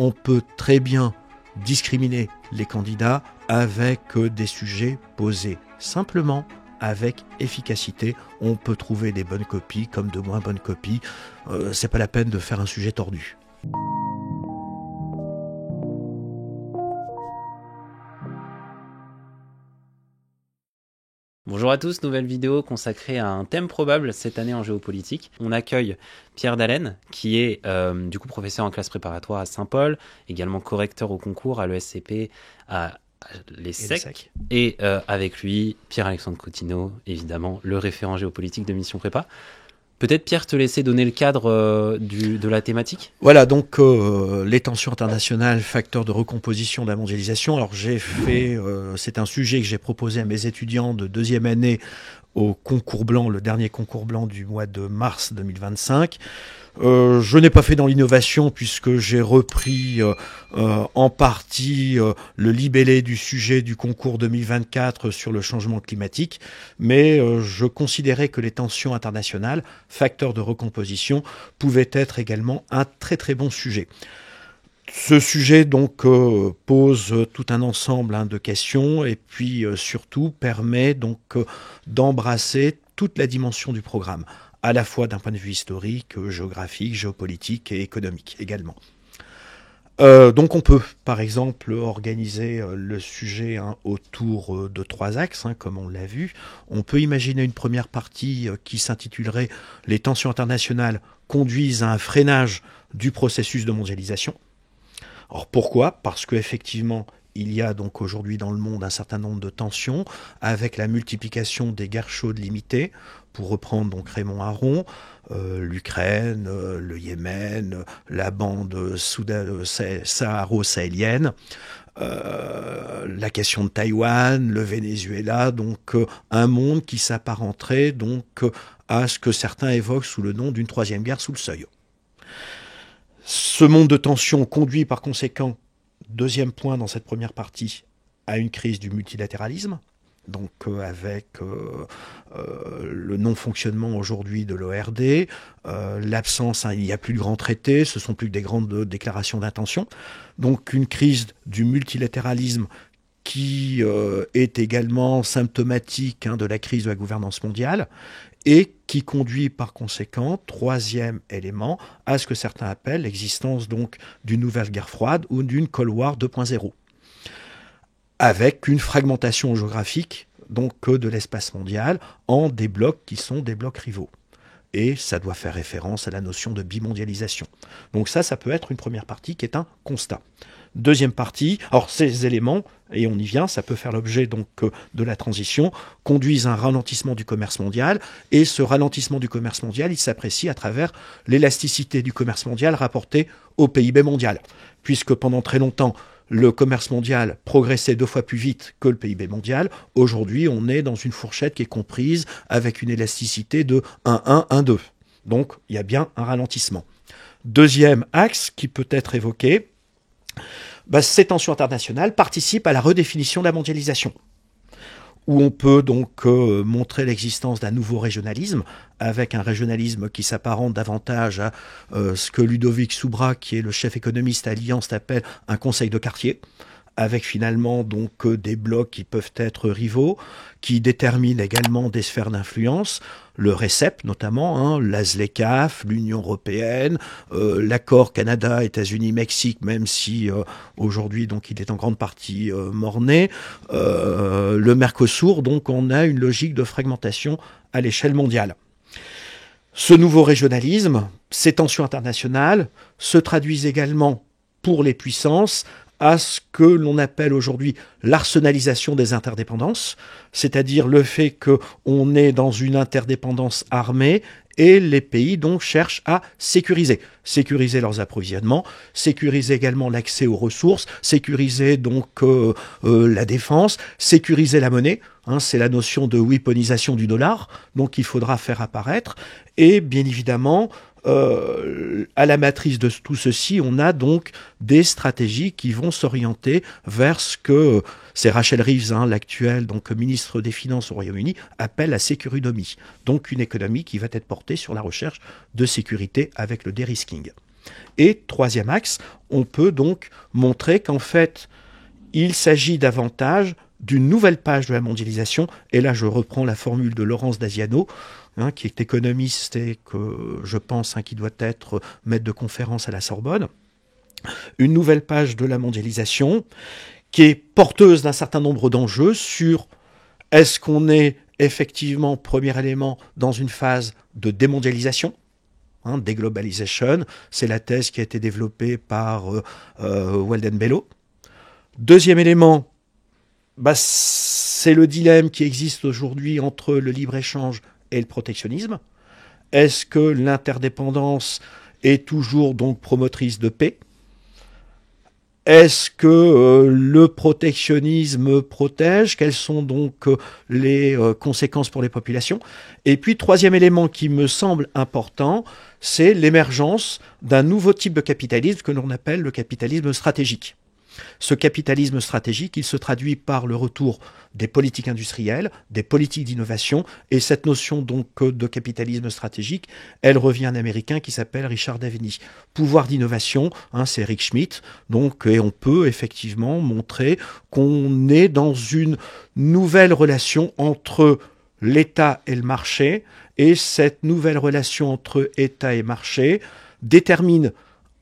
on peut très bien discriminer les candidats avec des sujets posés simplement, avec efficacité. On peut trouver des bonnes copies comme de moins bonnes copies. C'est pas la peine de faire un sujet tordu. Bonjour à tous, nouvelle vidéo consacrée à un thème probable cette année en géopolitique. On accueille Pierre Dallène, qui est du coup professeur en classe préparatoire à Saint-Paul, également correcteur au concours à l'ESCP à l'ESSEC, et avec lui Pierre-Alexandre Coutinho, évidemment le référent géopolitique de Mission Prépa. Peut-être Pierre, te laisser donner le cadre de la thématique. Voilà, donc les tensions internationales, facteurs de recomposition de la mondialisation. Alors c'est un sujet que j'ai proposé à mes étudiants de deuxième année au concours blanc, le dernier concours blanc du mois de mars 2025. Je n'ai pas fait dans l'innovation puisque j'ai repris en partie le libellé du sujet du concours 2024 sur le changement climatique, mais je considérais que les tensions internationales, facteurs de recomposition, pouvaient être également un très très bon sujet. Ce sujet donc pose tout un ensemble de questions et puis surtout permet donc d'embrasser toute la dimension du programme, à la fois d'un point de vue historique, géographique, géopolitique et économique également. Donc on peut par exemple organiser le sujet autour de 3 axes, comme on l'a vu. On peut imaginer une première partie qui s'intitulerait « Les tensions internationales conduisent à un freinage du processus de mondialisation ». Alors pourquoi ? Parce qu'effectivement, il y a donc aujourd'hui dans le monde un certain nombre de tensions avec la multiplication des guerres chaudes limitées, pour reprendre donc Raymond Aron, l'Ukraine, le Yémen, la bande saharo-sahélienne, la question de Taïwan, le Venezuela, donc un monde qui s'apparenterait donc à ce que certains évoquent sous le nom d'une troisième guerre sous le seuil. Ce monde de tension conduit par conséquent, deuxième point dans cette première partie, à une crise du multilatéralisme, donc avec le non-fonctionnement aujourd'hui de l'ORD, l'absence, il n'y a plus de grands traités, ce ne sont plus que des grandes déclarations d'intention, donc une crise du multilatéralisme qui est également symptomatique de la crise de la gouvernance mondiale, et qui conduit par conséquent, troisième élément, à ce que certains appellent l'existence donc d'une nouvelle guerre froide ou d'une Cold War 2.0, avec une fragmentation géographique donc de l'espace mondial en des blocs qui sont des blocs rivaux. Et ça doit faire référence à la notion de bimondialisation. Donc ça peut être une première partie qui est un constat. Deuxième partie, alors ces éléments, et on y vient, ça peut faire l'objet donc de la transition, conduisent à un ralentissement du commerce mondial, et ce ralentissement du commerce mondial, il s'apprécie à travers l'élasticité du commerce mondial rapporté au PIB mondial, puisque pendant très longtemps, le commerce mondial progressait 2 fois plus vite que le PIB mondial. Aujourd'hui, on est dans une fourchette qui est comprise avec une élasticité de 1,1, 1,2. Donc, il y a bien un ralentissement. Deuxième axe qui peut être évoqué, ces tensions internationales participent à la redéfinition de la mondialisation, où on peut donc montrer l'existence d'un nouveau régionalisme, avec un régionalisme qui s'apparente davantage à ce que Ludovic Soubra, qui est le chef économiste à Alliance, appelle un conseil de quartier, avec finalement donc des blocs qui peuvent être rivaux, qui déterminent également des sphères d'influence, le RCEP notamment, la ZLECAf, l'Union européenne, l'accord Canada, États-Unis, Mexique, même si aujourd'hui donc il est en grande partie mort-né, le Mercosur, donc on a une logique de fragmentation à l'échelle mondiale. Ce nouveau régionalisme, ces tensions internationales, se traduisent également pour les puissances à ce que l'on appelle aujourd'hui l'arsenalisation des interdépendances, c'est-à-dire le fait qu'on est dans une interdépendance armée et les pays donc cherchent à sécuriser leurs approvisionnements, sécuriser également l'accès aux ressources, sécuriser donc la défense, sécuriser la monnaie, c'est la notion de weaponisation du dollar, donc il faudra faire apparaître, et bien évidemment à la matrice de tout ceci, on a donc des stratégies qui vont s'orienter vers ce que c'est Rachel Reeves, l'actuelle donc ministre des Finances au Royaume-Uni, appelle la sécurudomie. Donc une économie qui va être portée sur la recherche de sécurité avec le de-risking. Et troisième axe, on peut donc montrer qu'en fait, il s'agit davantage d'une nouvelle page de la mondialisation. Et là, je reprends la formule de Laurence Daziano, qui est économiste et que je pense qui doit être maître de conférence à la Sorbonne. Une nouvelle page de la mondialisation qui est porteuse d'un certain nombre d'enjeux sur est-ce qu'on est effectivement, premier élément, dans une phase de démondialisation, déglobalisation, c'est la thèse qui a été développée par Weldon Bello. Deuxième élément, c'est le dilemme qui existe aujourd'hui entre le libre-échange et le protectionnisme. Est-ce que l'interdépendance est toujours donc promotrice de paix ? Est-ce que le protectionnisme protège ? Quelles sont donc les conséquences pour les populations ? Et puis, troisième élément qui me semble important, c'est l'émergence d'un nouveau type de capitalisme que l'on appelle le capitalisme stratégique. Ce capitalisme stratégique, il se traduit par le retour des politiques industrielles, des politiques d'innovation, et cette notion donc de capitalisme stratégique, elle revient à un Américain qui s'appelle Richard Daveny. Pouvoir d'innovation, c'est Eric Schmidt, donc, et on peut effectivement montrer qu'on est dans une nouvelle relation entre l'État et le marché, et cette nouvelle relation entre État et marché détermine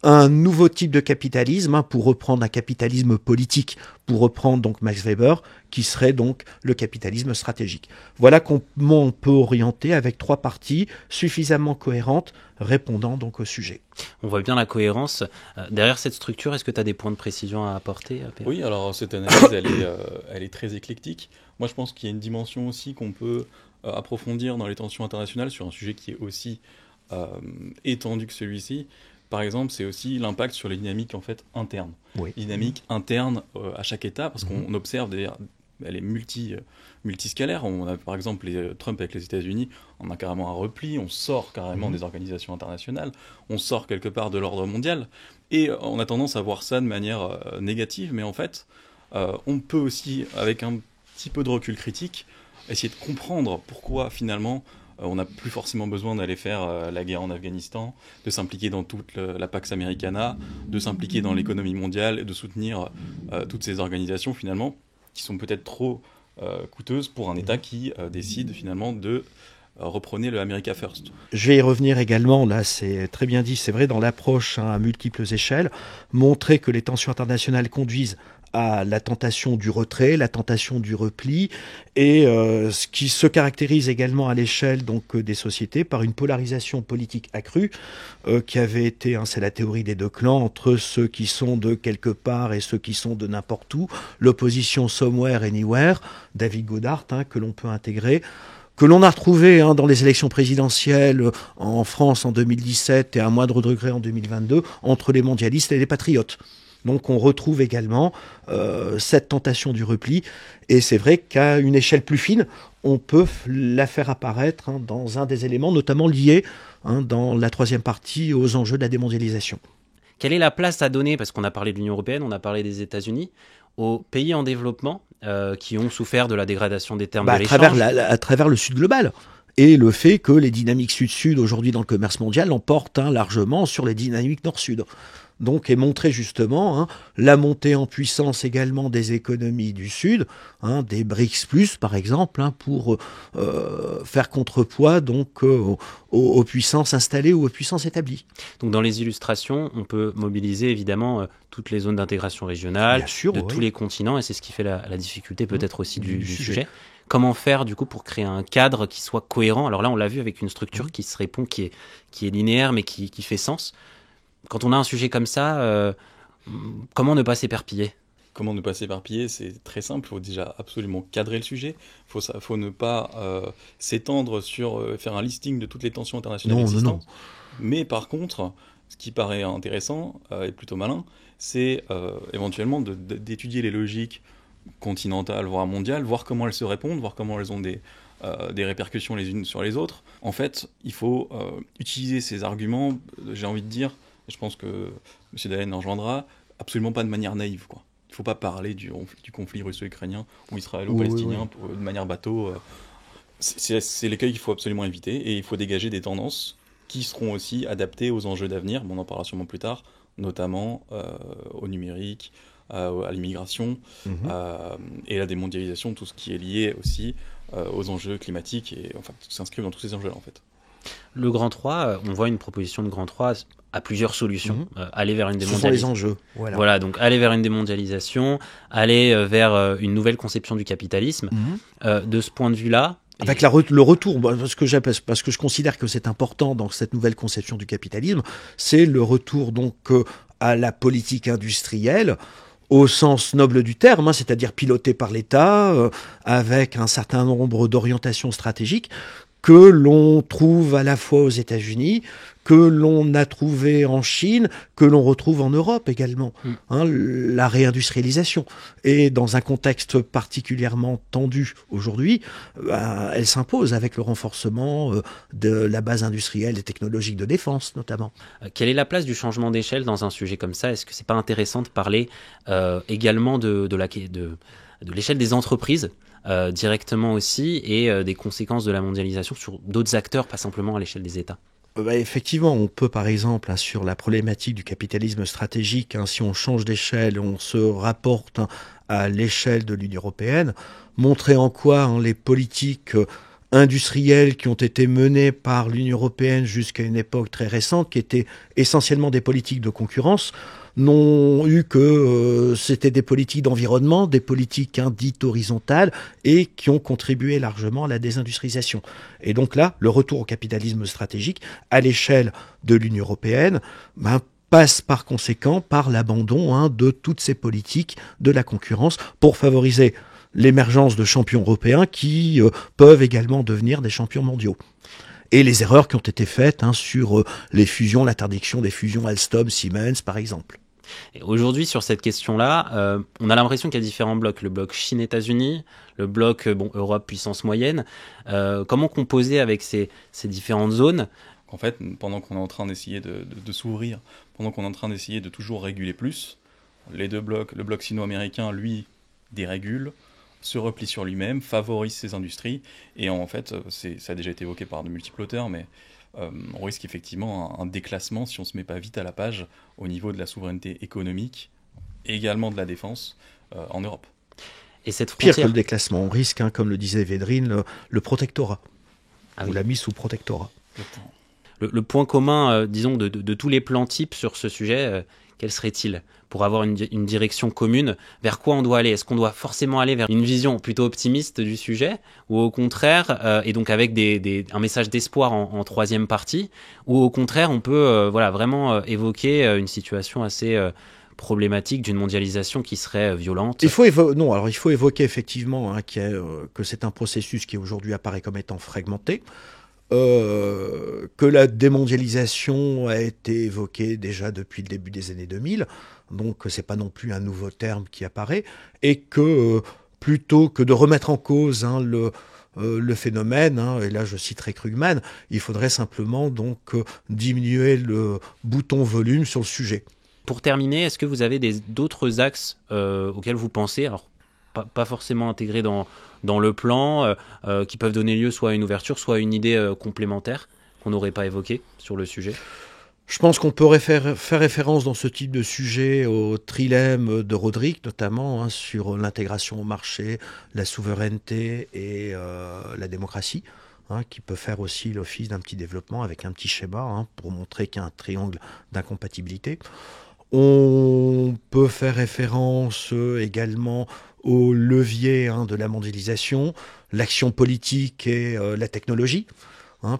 un nouveau type de capitalisme, pour reprendre un capitalisme politique, pour reprendre donc Max Weber, qui serait donc le capitalisme stratégique. Voilà comment on peut orienter avec trois parties suffisamment cohérentes, répondant donc au sujet. On voit bien la cohérence. Derrière cette structure, est-ce que tu as des points de précision à apporter, Pierre ? Oui, alors cette analyse, elle est très éclectique. Moi, je pense qu'il y a une dimension aussi qu'on peut approfondir dans les tensions internationales sur un sujet qui est aussi étendu que celui-ci. Par exemple, c'est aussi l'impact sur les dynamiques en fait internes. Oui. Les dynamiques internes à chaque État, parce qu'on observe d'ailleurs, elle est multiscalaire. On a par exemple Trump avec les États-Unis, on a carrément un repli, on sort carrément des organisations internationales, on sort quelque part de l'ordre mondial, et on a tendance à voir ça de manière négative, mais en fait, on peut aussi, avec un petit peu de recul critique, essayer de comprendre pourquoi finalement on n'a plus forcément besoin d'aller faire la guerre en Afghanistan, de s'impliquer dans toute la Pax Americana, de s'impliquer dans l'économie mondiale et de soutenir toutes ces organisations finalement qui sont peut-être trop coûteuses pour un État qui décide finalement de reprendre le America First. Je vais y revenir également, là c'est très bien dit, c'est vrai dans l'approche à multiples échelles, montrer que les tensions internationales conduisent à la tentation du retrait, la tentation du repli, et ce qui se caractérise également à l'échelle donc des sociétés par une polarisation politique accrue qui avait été, c'est la théorie des deux clans, entre ceux qui sont de quelque part et ceux qui sont de n'importe où, l'opposition somewhere anywhere, David Goddard, que l'on peut intégrer, que l'on a retrouvé dans les élections présidentielles en France en 2017 et à moindre degré en 2022 entre les mondialistes et les patriotes. Donc on retrouve également cette tentation du repli, et c'est vrai qu'à une échelle plus fine, on peut la faire apparaître dans un des éléments, notamment liés dans la troisième partie aux enjeux de la démondialisation. Quelle est la place à donner, parce qu'on a parlé de l'Union européenne, on a parlé des États-Unis, aux pays en développement qui ont souffert de la dégradation des termes de l'échange à travers le Sud global. Et le fait que les dynamiques Sud-Sud aujourd'hui dans le commerce mondial l'emportent largement sur les dynamiques Nord-Sud. Donc, est montré justement la montée en puissance également des économies du Sud, des BRICS+, par exemple, pour faire contrepoids donc aux puissances installées ou aux puissances établies. Donc, dans les illustrations, on peut mobiliser évidemment toutes les zones d'intégration régionale, tous les continents, et c'est ce qui fait la difficulté peut-être aussi du sujet. Comment faire du coup pour créer un cadre qui soit cohérent ? Alors là, on l'a vu avec une structure qui se répond, qui est linéaire, mais qui fait sens. Quand on a un sujet comme ça, comment ne pas s'éparpiller ? Comment ne pas s'éparpiller ? C'est très simple, il faut déjà absolument cadrer le sujet. Il faut ne pas s'étendre sur faire un listing de toutes les tensions internationales existantes. Non. Mais par contre, ce qui paraît intéressant et plutôt malin, c'est éventuellement d'étudier les logiques continentales, voire mondiales, voir comment elles se répondent, voir comment elles ont des répercussions les unes sur les autres. En fait, il faut utiliser ces arguments, j'ai envie de dire, je pense que M. Dallaire en rejoindra, absolument pas de manière naïve, quoi. Il ne faut pas parler du conflit russo-ukrainien ou israélo-palestinien de manière bateau. C'est l'écueil qu'il faut absolument éviter, et il faut dégager des tendances qui seront aussi adaptés aux enjeux d'avenir, on en parlera sûrement plus tard, notamment au numérique, à l'immigration et à la démondialisation, tout ce qui est lié aussi aux enjeux climatiques, et enfin, tout s'inscrit dans tous ces enjeux-là en fait. Le Grand 3, on voit une proposition de Grand 3 à plusieurs solutions. Aller vers une démondialisation. Ce sont les enjeux. Voilà, donc aller vers une démondialisation, aller vers une nouvelle conception du capitalisme. De ce point de vue-là, avec le retour, parce que je considère que c'est important dans cette nouvelle conception du capitalisme, c'est le retour donc à la politique industrielle, au sens noble du terme, c'est-à-dire pilotée par l'État, avec un certain nombre d'orientations stratégiques que l'on trouve à la fois aux États-Unis, que l'on a trouvé en Chine, que l'on retrouve en Europe également. La réindustrialisation. Et dans un contexte particulièrement tendu aujourd'hui, elle s'impose avec le renforcement de la base industrielle et technologique de défense, notamment. Quelle est la place du changement d'échelle dans un sujet comme ça ? Est-ce que c'est pas intéressant de parler également de l'échelle des entreprises directement aussi, et des conséquences de la mondialisation sur d'autres acteurs, pas simplement à l'échelle des États? Effectivement, on peut par exemple, sur la problématique du capitalisme stratégique, si on change d'échelle, on se rapporte à l'échelle de l'Union européenne, montrer en quoi les politiques industrielles qui ont été menées par l'Union européenne jusqu'à une époque très récente, qui étaient essentiellement des politiques de concurrence, n'ont eu que c'était des politiques d'environnement, des politiques dites horizontales, et qui ont contribué largement à la désindustrialisation. Et donc là, le retour au capitalisme stratégique à l'échelle de l'Union européenne passe par conséquent par l'abandon de toutes ces politiques de la concurrence pour favoriser l'émergence de champions européens qui peuvent également devenir des champions mondiaux. Et les erreurs qui ont été faites sur les fusions, l'interdiction des fusions Alstom, Siemens par exemple. Et aujourd'hui, sur cette question-là, on a l'impression qu'il y a différents blocs. Le bloc Chine-États-Unis, le bloc Europe puissance moyenne. Comment composer avec ces différentes zones ? En fait, pendant qu'on est en train d'essayer de s'ouvrir, pendant qu'on est en train d'essayer de toujours réguler plus, les deux blocs, le bloc sino-américain, lui, dérégule, se replie sur lui-même, favorise ses industries, et en fait, ça a déjà été évoqué par de multiples auteurs, mais on risque effectivement un déclassement si on ne se met pas vite à la page au niveau de la souveraineté économique et également de la défense en Europe. Et cette frontière... Pire que le déclassement, on risque, comme le disait Védrine, le protectorat, ou la mise sous protectorat. Le point commun, disons, de tous les plans types sur ce sujet, quel serait-il ? Pour avoir une direction commune, vers quoi on doit aller ? Est-ce qu'on doit forcément aller vers une vision plutôt optimiste du sujet, ou au contraire, et donc avec un message d'espoir en troisième partie, ou au contraire on peut vraiment évoquer une situation assez problématique d'une mondialisation qui serait violente ? Il faut évoquer effectivement que c'est un processus qui aujourd'hui apparaît comme étant fragmenté. Que la démondialisation a été évoquée déjà depuis le début des années 2000, donc c'est pas non plus un nouveau terme qui apparaît, et que plutôt que de remettre en cause le phénomène, et là je citerai Krugman, il faudrait simplement donc diminuer le bouton volume sur le sujet. Pour terminer, est-ce que vous avez d'autres axes auxquels vous pensez, alors pas forcément intégrés dans le plan, qui peuvent donner lieu soit à une ouverture, soit à une idée complémentaire qu'on n'aurait pas évoquée sur le sujet ? Je pense qu'on peut faire référence dans ce type de sujet au trilemme de Roderick, notamment sur l'intégration au marché, la souveraineté et la démocratie, qui peut faire aussi l'office d'un petit développement avec un petit schéma pour montrer qu'il y a un triangle d'incompatibilité. On peut faire référence également au levier de la mondialisation, l'action politique et la technologie,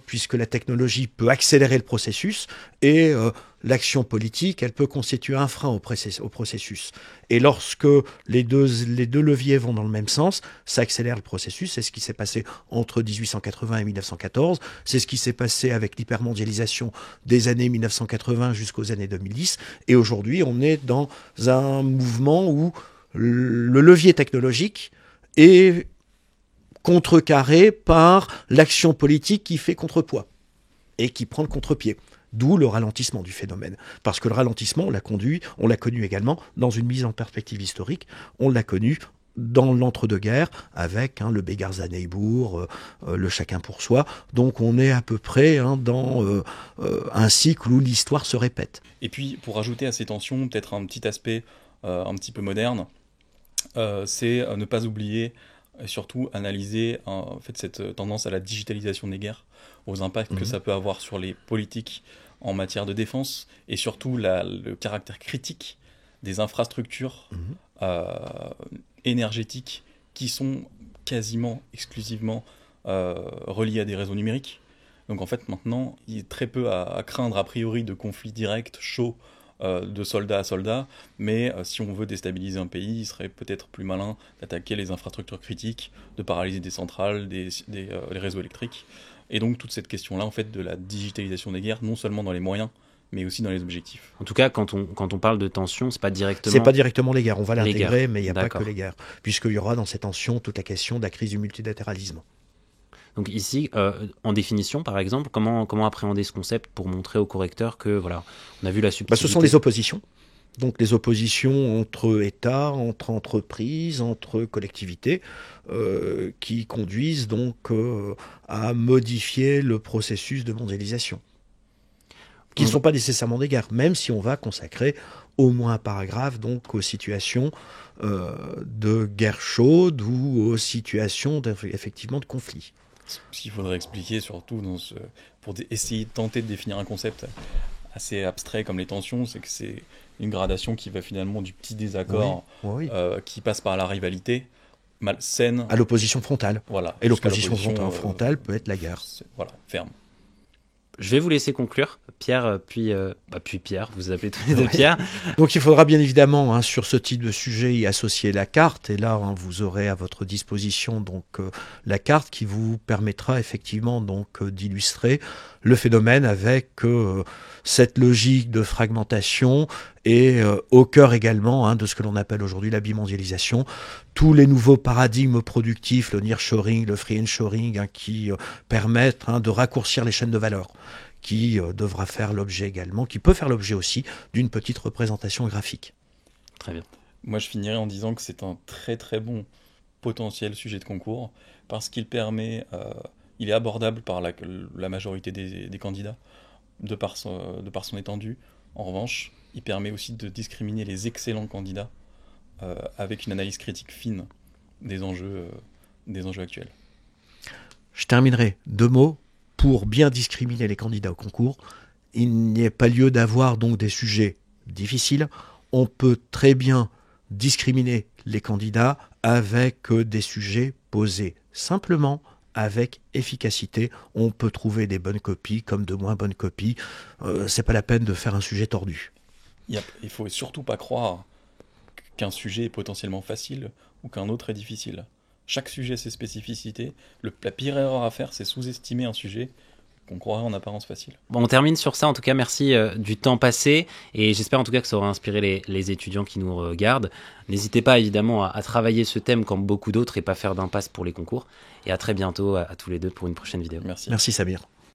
puisque la technologie peut accélérer le processus et l'action politique, elle peut constituer un frein au processus. Et lorsque les deux leviers vont dans le même sens, ça accélère le processus. C'est ce qui s'est passé entre 1880 et 1914. C'est ce qui s'est passé avec l'hypermondialisation des années 1980 jusqu'aux années 2010. Et aujourd'hui, on est dans un mouvement où le levier technologique est contrecarré par l'action politique qui fait contrepoids et qui prend le contre-pied. D'où le ralentissement du phénomène. Parce que le ralentissement, on l'a connu également dans une mise en perspective historique, on l'a connu dans l'entre-deux-guerres avec le Begarza-Neighbour, le chacun pour soi. Donc on est à peu près dans un cycle où l'histoire se répète. Et puis pour ajouter à ces tensions, peut-être un petit aspect un petit peu moderne, c'est ne pas oublier et surtout analyser en fait, cette tendance à la digitalisation des guerres, aux impacts que ça peut avoir sur les politiques en matière de défense, et surtout le caractère critique des infrastructures énergétiques qui sont quasiment exclusivement reliées à des réseaux numériques. Donc en fait maintenant, il y a très peu à craindre a priori de conflits directs, chauds, de soldat à soldat, mais si on veut déstabiliser un pays, il serait peut-être plus malin d'attaquer les infrastructures critiques, de paralyser des centrales, les réseaux électriques. Et donc toute cette question-là, en fait, de la digitalisation des guerres, non seulement dans les moyens, mais aussi dans les objectifs. En tout cas, quand on parle de tension, c'est pas directement... C'est pas directement les guerres, on va l'intégrer, mais il n'y a D'accord. pas que les guerres, puisqu'il y aura dans ces tensions toute la question de la crise du multilatéralisme. Donc ici, en définition, par exemple, comment appréhender ce concept pour montrer aux correcteurs que, voilà, on a vu la subtilité. Ce sont les oppositions. Donc les oppositions entre États, entre entreprises, entre collectivités, qui conduisent donc à modifier le processus de mondialisation. Qui ne sont pas nécessairement des guerres, même si on va consacrer au moins un paragraphe donc aux situations de guerre chaude ou aux situations effectivement de conflit. Ce qu'il faudrait expliquer surtout pour essayer de tenter de définir un concept assez abstrait comme les tensions, c'est que c'est une gradation qui va finalement du petit désaccord qui passe par la rivalité malsaine à l'opposition frontale. Voilà. Et l'opposition frontale peut être la guerre. Voilà, ferme. Je vais vous laisser conclure, Pierre, puis Pierre, vous appelez tous les deux Pierre. Donc il faudra bien évidemment sur ce type de sujet y associer la carte, et là vous aurez à votre disposition donc la carte qui vous permettra effectivement donc d'illustrer le phénomène avec cette logique de fragmentation et au cœur également de ce que l'on appelle aujourd'hui la bimondialisation, tous les nouveaux paradigmes productifs, le nearshoring, le friendshoring, qui permettent de raccourcir les chaînes de valeur, qui devra faire l'objet également, qui peut faire l'objet aussi d'une petite représentation graphique. Très bien. Moi, je finirai en disant que c'est un très très bon potentiel sujet de concours, parce qu'il permet, il est abordable par la majorité des candidats, de par son étendue. En revanche, il permet aussi de discriminer les excellents candidats avec une analyse critique fine des enjeux actuels. Je terminerai 2 mots. Pour bien discriminer les candidats au concours, il n'y a pas lieu d'avoir donc des sujets difficiles. On peut très bien discriminer les candidats avec des sujets posés simplement, avec efficacité. On peut trouver des bonnes copies comme de moins bonnes copies. C'est pas la peine de faire un sujet tordu. Il faut surtout pas croire qu'un sujet est potentiellement facile ou qu'un autre est difficile. Chaque sujet a ses spécificités. La pire erreur à faire, c'est sous-estimer un sujet qu'on croirait en apparence facile. Bon, on termine sur ça. En tout cas, merci du temps passé. Et j'espère en tout cas que ça aura inspiré les étudiants qui nous regardent. N'hésitez pas évidemment à travailler ce thème comme beaucoup d'autres et pas faire d'impasse pour les concours. Et à très bientôt à tous les deux pour une prochaine vidéo. Merci. Merci Samir.